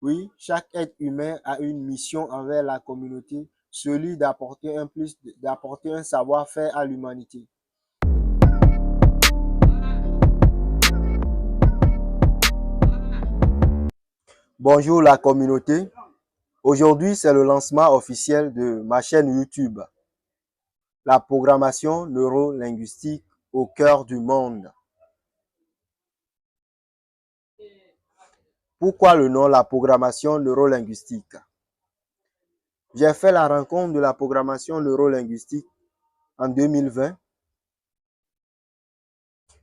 Oui, chaque être humain a une mission envers la communauté, celui d'apporter un savoir-faire à l'humanité. Bonjour la communauté. Aujourd'hui, c'est le lancement officiel de ma chaîne YouTube, la programmation neurolinguistique au cœur du monde. Pourquoi le nom, la programmation neurolinguistique? J'ai fait la rencontre de la programmation neurolinguistique en 2020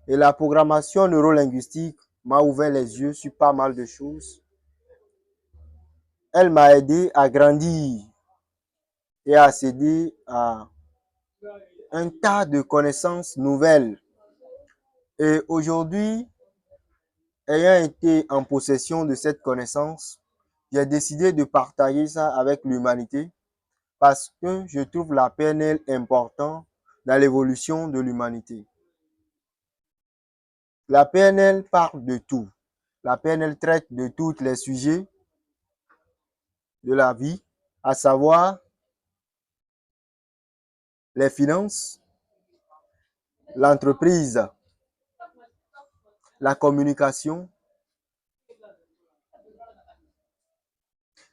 et la programmation neurolinguistique m'a ouvert les yeux sur pas mal de choses. Elle m'a aidé à grandir et à accéder à un tas de connaissances nouvelles. Et aujourd'hui, ayant été en possession de cette connaissance, j'ai décidé de partager ça avec l'humanité parce que je trouve la PNL important dans l'évolution de l'humanité. La PNL parle de tout. La PNL traite de tous les sujets de la vie, à savoir les finances, l'entreprise, la communication,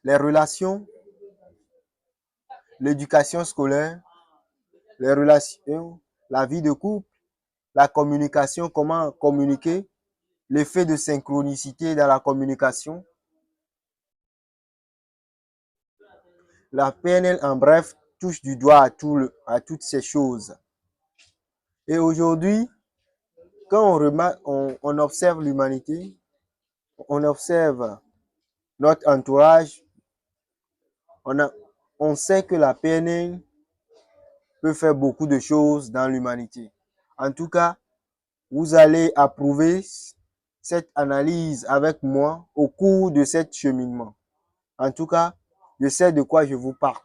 les relations, l'éducation scolaire, les relations, la vie de couple, la communication, comment communiquer, l'effet de synchronicité dans la communication. La PNL, en bref, touche du doigt à toutes ces choses. Et aujourd'hui, quand on observe l'humanité, on observe notre entourage, on sait que la PNL peut faire beaucoup de choses dans l'humanité. En tout cas, vous allez approuver cette analyse avec moi au cours de cet cheminement. En tout cas, je sais de quoi je vous parle.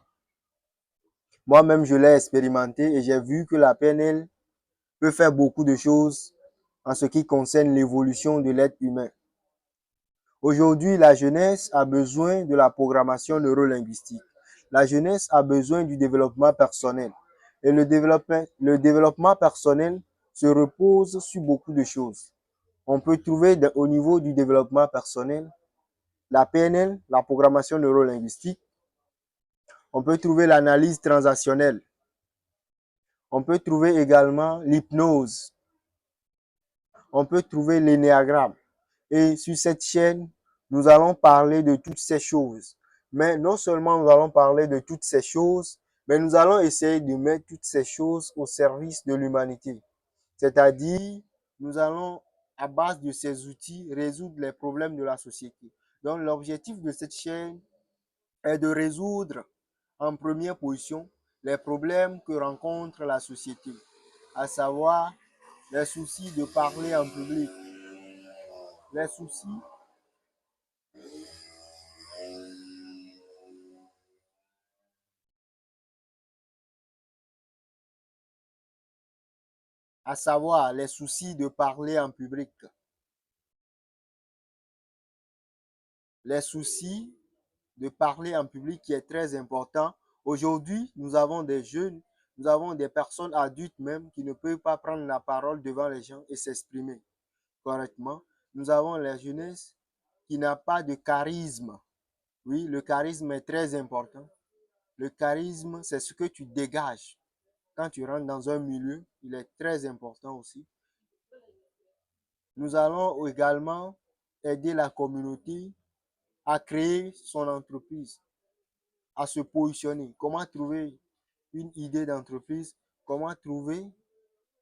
Moi-même, je l'ai expérimenté et j'ai vu que la PNL peut faire beaucoup de choses en ce qui concerne l'évolution de l'être humain. Aujourd'hui, la jeunesse a besoin de la programmation neurolinguistique. La jeunesse a besoin du développement personnel. Et le développement personnel se repose sur beaucoup de choses. On peut trouver au niveau du développement personnel la PNL, la programmation neurolinguistique. On peut trouver l'analyse transactionnelle. On peut trouver également l'hypnose. On peut trouver l'énéagramme. Et sur cette chaîne, nous allons parler de toutes ces choses. Mais non seulement nous allons parler de toutes ces choses, mais nous allons essayer de mettre toutes ces choses au service de l'humanité. C'est-à-dire, nous allons, à base de ces outils, résoudre les problèmes de la société. Donc, l'objectif de cette chaîne est de résoudre en première position les problèmes que rencontre la société, à savoir les soucis de parler en public, les soucis à savoir les soucis de parler en public, les soucis de parler en public qui est très important. Aujourd'hui, nous avons des jeunes, nous avons des personnes adultes même qui ne peuvent pas prendre la parole devant les gens et s'exprimer correctement. Nous avons la jeunesse qui n'a pas de charisme. Oui, le charisme est très important. Le charisme, c'est ce que tu dégages. Quand tu rentres dans un milieu, il est très important aussi. Nous allons également aider la communauté à créer son entreprise, à se positionner. Comment trouver une idée d'entreprise, comment trouver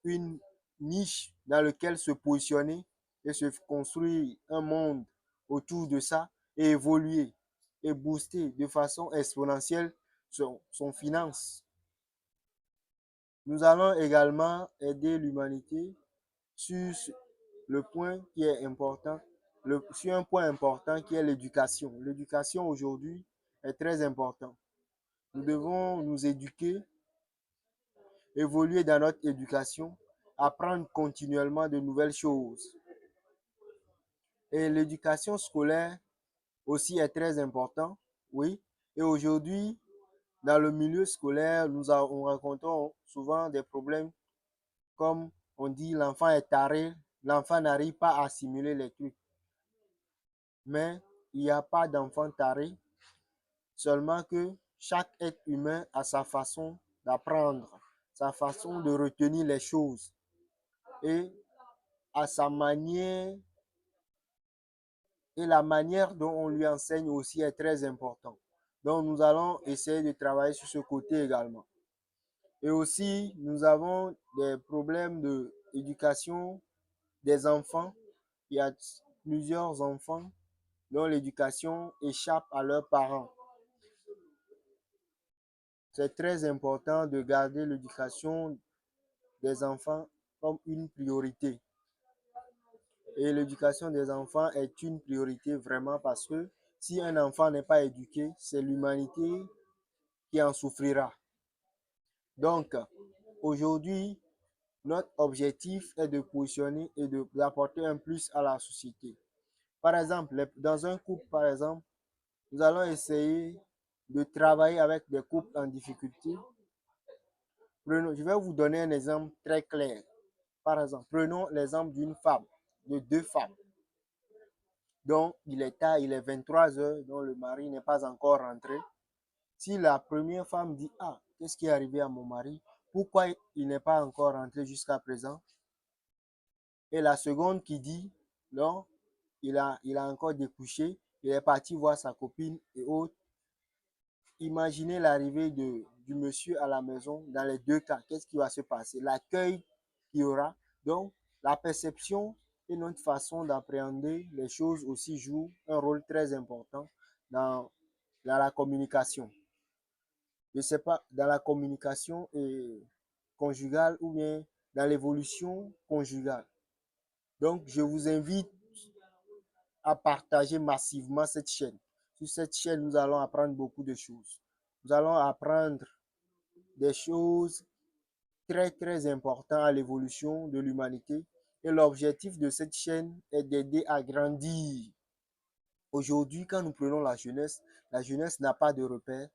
une niche dans laquelle se positionner et se construire un monde autour de ça et évoluer et booster de façon exponentielle son finance. Nous allons également aider l'humanité sur le point qui est important, sur un point important qui est l'éducation. L'éducation aujourd'hui est très importante. Nous devons nous éduquer, évoluer dans notre éducation, apprendre continuellement de nouvelles choses. Et l'éducation scolaire aussi est très important, oui. Et aujourd'hui, dans le milieu scolaire, nous rencontrons souvent des problèmes comme on dit, l'enfant est taré, l'enfant n'arrive pas à assimiler les trucs. Mais il n'y a pas d'enfant taré, seulement que chaque être humain a sa façon d'apprendre, sa façon de retenir les choses et à sa manière et la manière dont on lui enseigne aussi est très important. Donc nous allons essayer de travailler sur ce côté également. Et aussi, nous avons des problèmes d'éducation des enfants. Il y a plusieurs enfants dont l'éducation échappe à leurs parents. C'est très important de garder l'éducation des enfants comme une priorité. Et l'éducation des enfants est une priorité vraiment parce que si un enfant n'est pas éduqué, c'est l'humanité qui en souffrira. Donc, aujourd'hui, notre objectif est de positionner et d'apporter un plus à la société. Par exemple, dans un couple, par exemple, nous allons essayer de travailler avec des couples en difficulté. Je vais vous donner un exemple très clair. Par exemple, prenons l'exemple d'une femme, de deux femmes. Donc, il est tard, il est 23 heures, dont le mari n'est pas encore rentré. Si la première femme dit, ah, qu'est-ce qui est arrivé à mon mari? Pourquoi il n'est pas encore rentré jusqu'à présent? Et la seconde qui dit, non, il a encore découché, il est parti voir sa copine et autres. Imaginez l'arrivée du monsieur à la maison. Dans les deux cas, qu'est-ce qui va se passer? L'accueil qu'il y aura. Donc, la perception et notre façon d'appréhender les choses aussi jouent un rôle très important dans la communication. Je ne sais pas, dans la communication conjugale ou bien dans l'évolution conjugale. Donc, je vous invite à partager massivement cette chaîne. Sur cette chaîne, nous allons apprendre beaucoup de choses. Nous allons apprendre des choses très importantes à l'évolution de l'humanité. Et l'objectif de cette chaîne est d'aider à grandir. Aujourd'hui, quand nous prenons la jeunesse n'a pas de repère.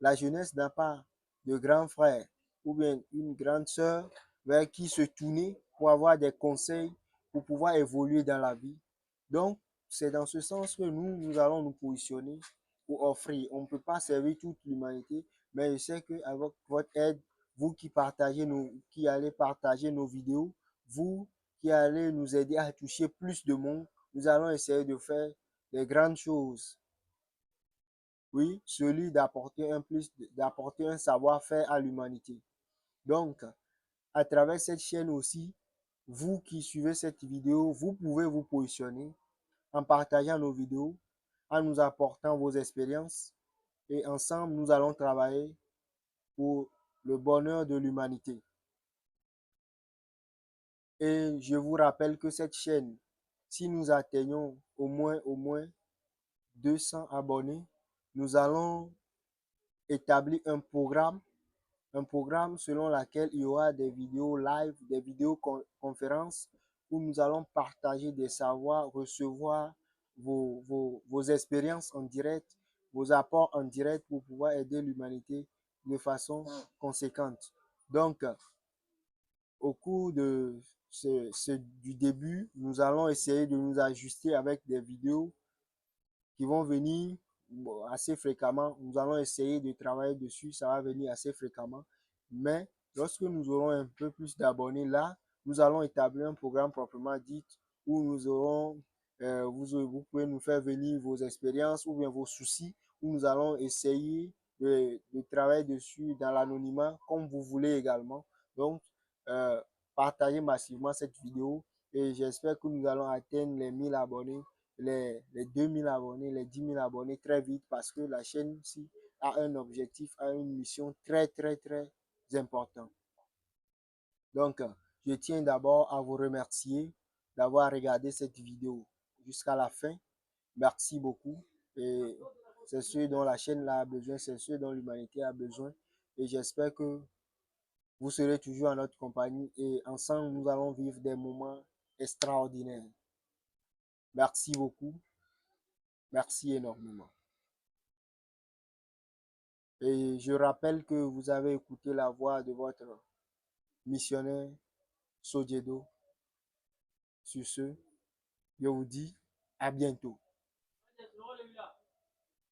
La jeunesse n'a pas de grand frère ou bien une grande sœur vers qui se tourner pour avoir des conseils, pour pouvoir évoluer dans la vie. Donc, c'est dans ce sens que nous allons nous positionner pour offrir. On ne peut pas servir toute l'humanité, mais je sais qu'avec votre aide, vous qui allez partager nos vidéos, vous qui allez nous aider à toucher plus de monde, nous allons essayer de faire des grandes choses. Oui, celui d'apporter un savoir-faire à l'humanité. Donc, à travers cette chaîne aussi, vous qui suivez cette vidéo, vous pouvez vous positionner en partageant nos vidéos, en nous apportant vos expériences et ensemble, nous allons travailler pour le bonheur de l'humanité. Et je vous rappelle que cette chaîne, si nous atteignons au moins 200 abonnés, nous allons établir un programme selon lequel il y aura des vidéos live, des vidéoconférences où nous allons partager des savoirs, recevoir vos expériences en direct, vos apports en direct pour pouvoir aider l'humanité de façon conséquente. Donc, au cours du début, nous allons essayer de nous ajuster avec des vidéos qui vont venir assez fréquemment. Nous allons essayer de travailler dessus, ça va venir assez fréquemment. Mais lorsque nous aurons un peu plus d'abonnés là, nous allons établir un programme proprement dit où nous aurons, vous pouvez nous faire venir vos expériences ou bien vos soucis, où nous allons essayer de travailler dessus dans l'anonymat comme vous voulez également. Donc, partagez massivement cette vidéo et j'espère que nous allons atteindre les 1000 abonnés les 2000 abonnés, les 10 000 abonnés très vite parce que la chaîne ici a un objectif, a une mission très importante. Donc, je tiens d'abord à vous remercier d'avoir regardé cette vidéo jusqu'à la fin. Merci beaucoup. Et c'est ce dont la chaîne a besoin, c'est ce dont l'humanité a besoin. Et j'espère que vous serez toujours en notre compagnie et ensemble, nous allons vivre des moments extraordinaires. Merci beaucoup. Merci énormément. Et je rappelle que vous avez écouté la voix de votre missionnaire Sodiedo. Sur ce, je vous dis à bientôt.